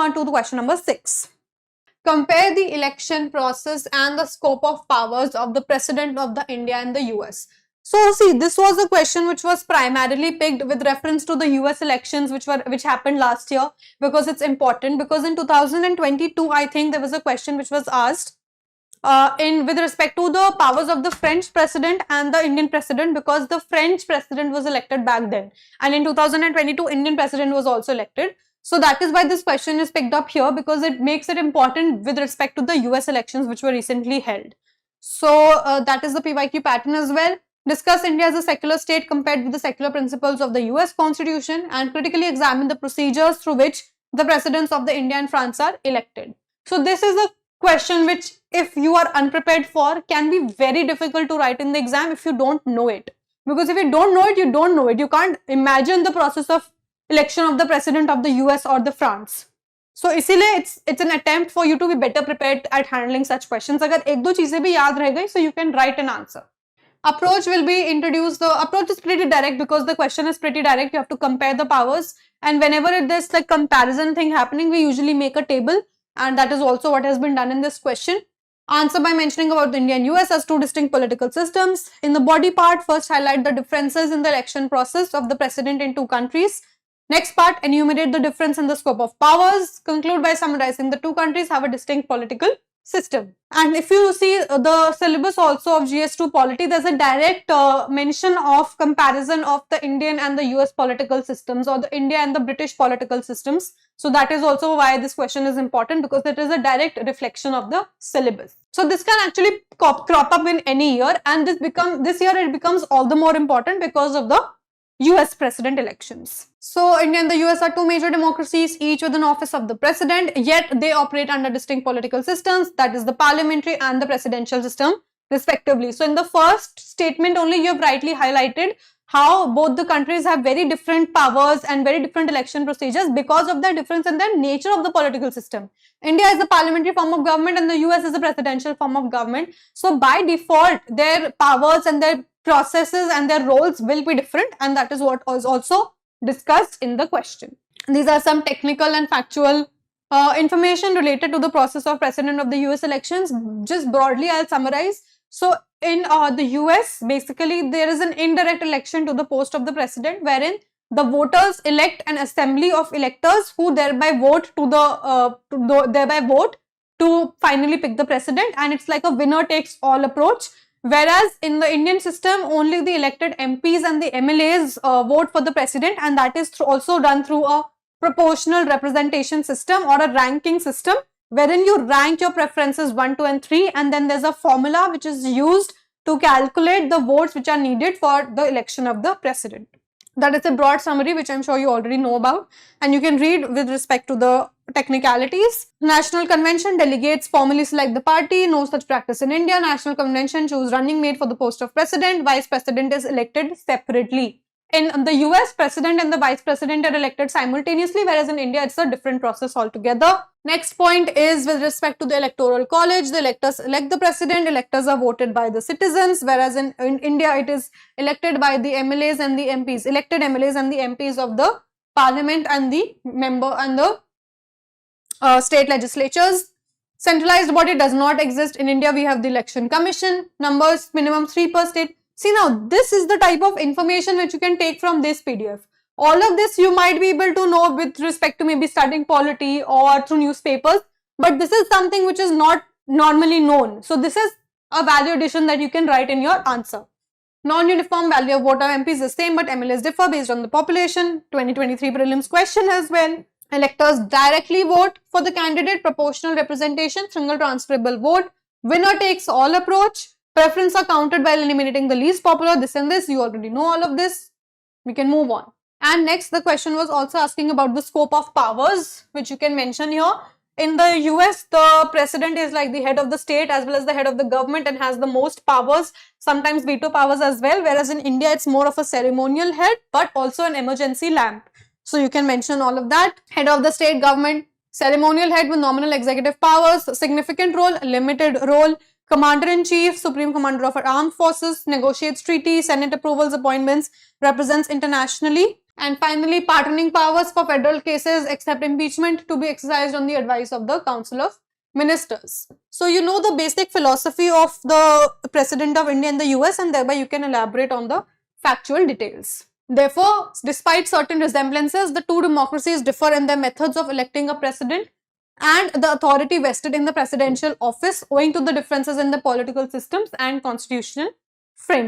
on to the question number 6. Compare the election process and the scope of powers of the President of the India and the US. So see, this was a question which was primarily picked with reference to the US elections which happened last year, because it's important, because in 2022 I think there was a question which was asked with respect to the powers of the French president and the Indian president, because the French president was elected back then, and in 2022 Indian president was also elected. So that is why this question is picked up here, because it makes it important with respect to the US elections which were recently held. So that is the PYQ pattern as well. Discuss India as a secular state compared with the secular principles of the US constitution, and critically examine the procedures through which the presidents of the India and France are elected. So this is a question which, if you are unprepared for, can be very difficult to write in the exam if you don't know it. Because if you don't know it, you don't know it. You can't imagine the process of election of the president of the US or the France. So इसीलिए it's an attempt for you to be better prepared at handling such questions. अगर एक दो चीजें भी याद रह गई, so you can write an answer. Approach will be introduced. The approach is pretty direct because the question is pretty direct. You have to compare the powers, and whenever there's like comparison thing happening, we usually make a table, and that is also what has been done in this question. Answer by mentioning about the India and US as two distinct political systems. In the body part, first highlight the differences in the election process of the president in two countries. Next part, enumerate the difference in the scope of powers. Conclude by summarizing the two countries have a distinct political system. And if you see the syllabus also of GS2 Polity, there's a direct mention of comparison of the Indian and the US political systems, or the India and the British political systems. So that is also why this question is important, because it is a direct reflection of the syllabus. So this can actually crop up in any year, and this year it becomes all the more important because of the US president elections. So India and the US are two major democracies, each with an office of the president, yet they operate under distinct political systems, that is the parliamentary and the presidential system respectively. So in the first statement only, you have rightly highlighted how both the countries have very different powers and very different election procedures because of the difference in the nature of the political system. India is a parliamentary form of government and the US is a presidential form of government. So by default, their powers and their processes and their roles will be different, and that is what was also discussed in the question. These are some technical and factual information related to the process of president of the US elections. Just broadly, I'll summarize. So in the US, basically there is an indirect election to the post of the president, wherein the voters elect an assembly of electors who thereby vote to finally pick the president, and it's like a winner takes all approach. Whereas in the Indian system, only the elected MPs and the MLAs vote for the president, and that is also done through a proportional representation system or a ranking system, wherein you rank your preferences 1, 2 and 3, and then there's a formula which is used to calculate the votes which are needed for the election of the president. That is a broad summary which I'm sure you already know about, and you can read with respect to the technicalities. National Convention, delegates formally select the party. No such practice in India. National Convention choose running mate for the post of president. Vice president is elected separately. In the US, president and the vice president are elected simultaneously, whereas in India it's a different process altogether. Next point is with respect to the electoral college. The electors elect the president. Electors are voted by the citizens, whereas in India it is elected by the MLAs and the MPs, elected MLAs and the MPs of the parliament and the member and the state legislatures. Centralized body does not exist. In India we have the election commission, numbers minimum 3 per state. See, now this is the type of information which you can take from this PDF. All of this you might be able to know with respect to maybe studying polity or through newspapers, but this is something which is not normally known. So this is a value addition that you can write in your answer. Non-uniform value of vote of MPs is the same, but MLAs differ based on the population. 2023 prelims question as well. Electors directly vote for the candidate, proportional representation, single transferable vote, winner takes all approach. Preference are counted by eliminating the least popular, this and this. You already know all of this. We can move on. And next, the question was also asking about the scope of powers, which you can mention here. In the US, the president is like the head of the state as well as the head of the government and has the most powers, sometimes veto powers as well. Whereas in India, it's more of a ceremonial head, but also an emergency lamp. So you can mention all of that. Head of the state government, ceremonial head with nominal executive powers, significant role, limited role. Commander-in-Chief, Supreme Commander of our Armed Forces, negotiates treaties, Senate approvals, appointments, represents internationally. And finally, pardoning powers for federal cases except impeachment to be exercised on the advice of the Council of Ministers. So you know the basic philosophy of the President of India and the US, and thereby you can elaborate on the factual details. Therefore, despite certain resemblances, the two democracies differ in their methods of electing a president and the authority vested in the presidential office owing to the differences in the political systems and constitutional framework.